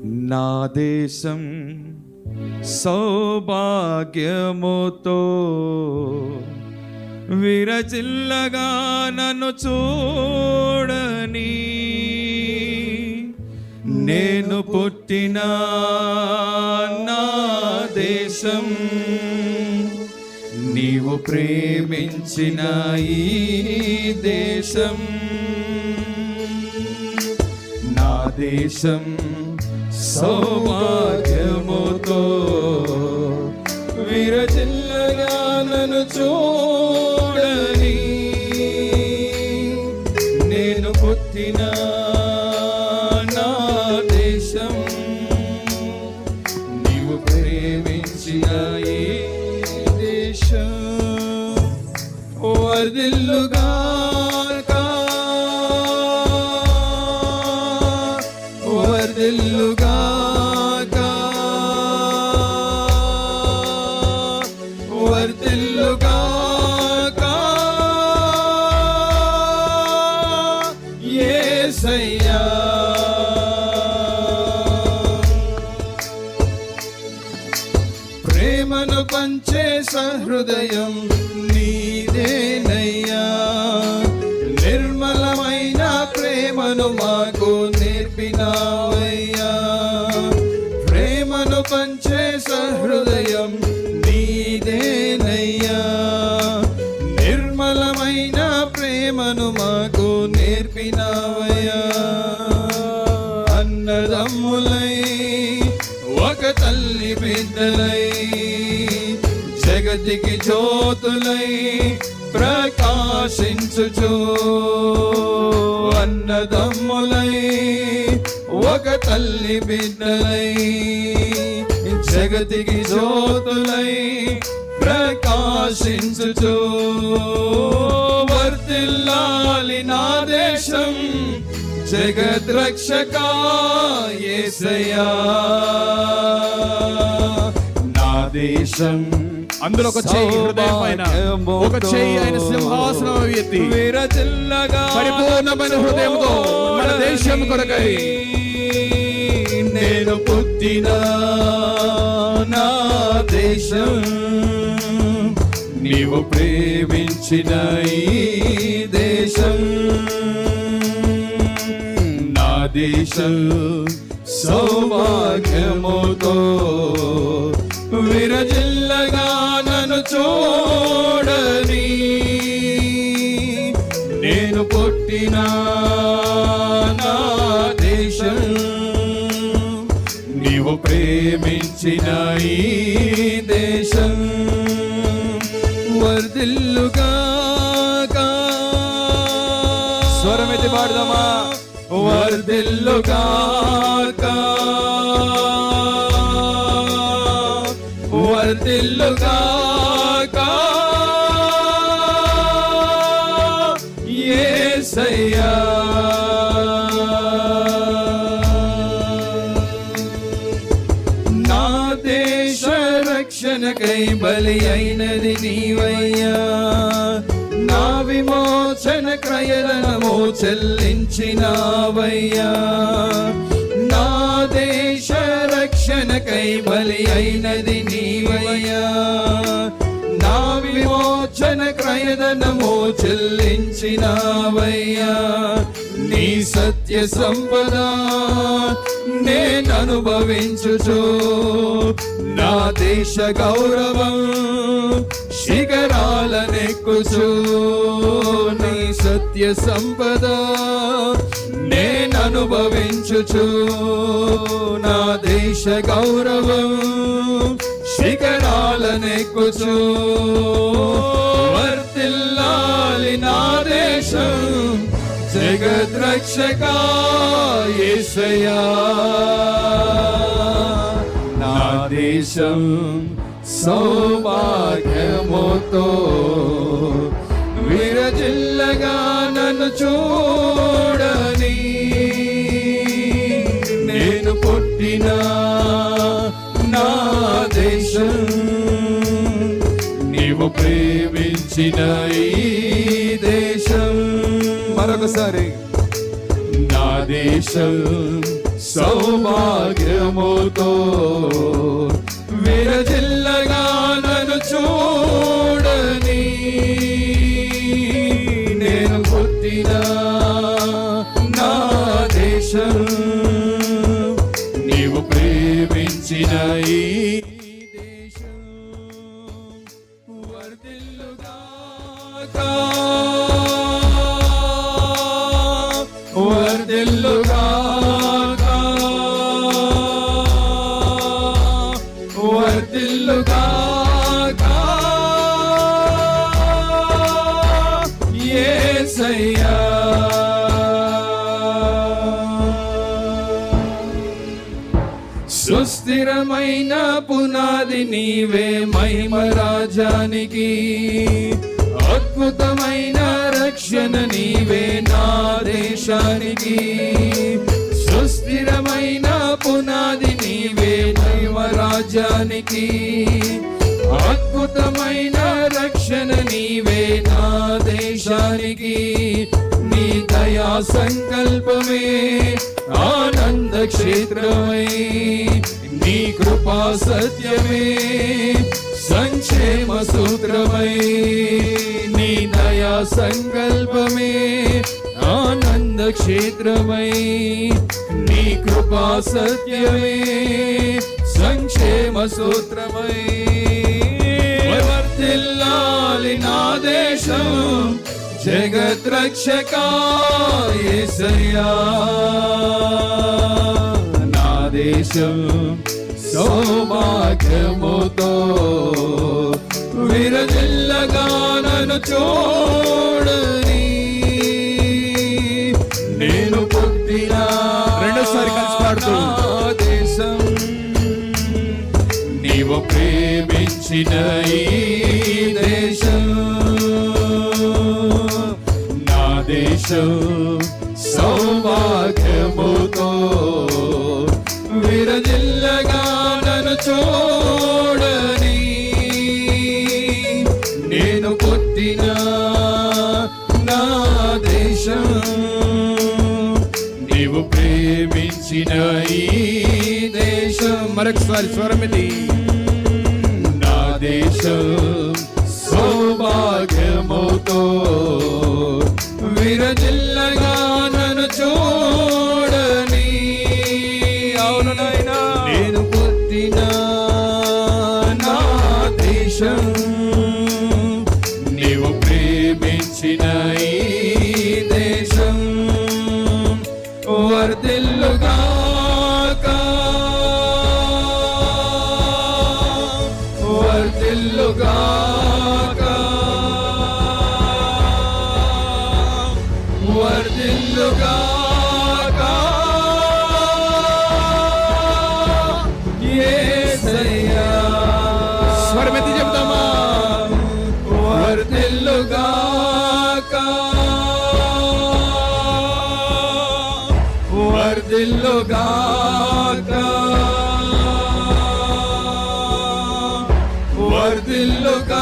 నా దేశం సౌభాగ్యముతో విరచిల్లగా నన్ను చూడని, నేను పుట్టిన నా దేశం, నీవు ప్రేమించిన ఈ దేశం. నా దేశం సౌభాగ్యముతో విరచిల్లగా నన్ను చూడని, నేను పుట్టిన నా దేశం, నీవు ప్రేమించిన ఈ దేశం. వర్ధిల్లుగా వర్ధిల్లుగాక, వర్ధిల్లుగాక యేసయ్యా. ప్రేమను పంచే సహృదయం నీదేనయ్యా, నిర్మలమైన ప్రేమను మాకు నేర్పినావయ్యా. ప్రేమను పంచే సహృదయం నీదేనయ్యా, నిర్మలమైన ప్రేమను మాకు నేర్పినావయ్యా. అన్నదమ్ములై ఒక తల్లి బిడ్డలై జగతికి జ్యోతులై ప్రకాశించుచు, అన్నదమ్ములై ఒక తల్లి బిడ్డలై జగతికి జ్యోతులై ప్రకాశించుచు, వర్ధిల్లాలి నా దేశం జగద్రక్షకా యేసయ్యా. నా దేశం, అందులో ఒక చెయ్యి హృదయం పైన, ఒక చెయ్యి ఆయన సింహాసనం ఎత్తి పరిపూర్ణమైన హృదయంతో మన దేశం కొరకై, నేను పుట్టిన నా దేశం, నీవు ప్రేమించిన ఈ దేశం. నా దేశం సౌభాగ్యముతో విరజిల్లగా నన్ను చూడని, నేను పుట్టిన నా దేశం, నీవు ప్రేమించిన ఈ దేశం. వర్ధిల్లుగాక, స్వరమెత్తి పాడదామా. వర్ధిల్లుగాక, వర్ధిల్లుగాక యేసయ్యా. నా దేశ రక్షణకై బలి అయినది నీవయ్యా, నా విమోచన క్రయధనము చెల్లించినావయ్యా. నా దేశ రక్షణకై బలి అయినది నీవయ్యా, నా విమోచన క్రయధనము చెల్లించినావయ్యా. నీ సత్య సంపద నేను అనుభవించుచు, నా దేశ గౌరవం శిఖరాలనెక్కుచు. నీ సత్య సంపద నేను అనుభవించుచు, నా దేశ గౌరవం శిఖరాలనెక్కుచు. వర్ధిల్లాలి నా దేశం జగద్రక్షకా యేసయ్యా. నా దేశం సౌభాగ్యముతో విరజిల్లగా నన్ను చూడని, నేను పుట్టిన నా దేశం, నీవు ప్రేమించిన ఈ దేశం. మరొకసారి, నా దేశం సౌభాగ్యముతో విరజిల్లగా నన్ను చూడని నేను పుట్టిన నా దేశం నీవు ప్రేమించిన ఈ దేశం వర్ధిల్లుగాక వర్ధిల్లుగాక వర్ధిల్లుగాక యేసయ్యా సుస్థిరమైన పునాది నీవే మహిమ రాజానికి అద్భుతమైన రక్షణ నీవే నా దేశానికి సుస్థిరమైన పునాది నీవే మహిమ రాజానికి అద్భుతమైన రక్షణ నీవే నా దేశానికి నీ దయా సంకల్పమే ఆనంద క్షేత్రమై నీ కృపా సత్యమే సంక్షేమ సూత్రమై నీ దయా సంకల్పమే ఆనంద క్షేత్రమై నీ కృపా సత్యమే సంక్షేమ సూత్రమై వర్ధిల్లాలి నా దేశం జగత్ రక్షకా యేసయ్యా నా దేశం సౌభాగ్యముతో విరజిల్లగా నన్ను చూడని నేను పుట్టిన రెండోసారి కలిసి పాడుతూ దేశం నీవు ప్రేమించిన ఈ దేశం నా దేశం సౌభాగ్యముతో విరజిల్లగా నన్ను చూడని నేను పుట్టిన నా దేశం నీవు ప్రేమించిన ఈ దేశం మరొకసారి స్వరమిది నా దేశం సౌభాగ్యముతో విరజిల్లగా నన్ను చూడని అవును నాయనా నేను పుట్టిన నా దేశం నీవు ప్రేమించిన ఈ దేశం వర్ధిల్లుగాక వర్ధిల్లుగాక వర్ధిల్లుగాక యేసయ్యా స్వరమెత్తి చెప్తామా వర్ధిల్లుగాక వర్ధిల్లుగాక వర్ధిల్లుగాక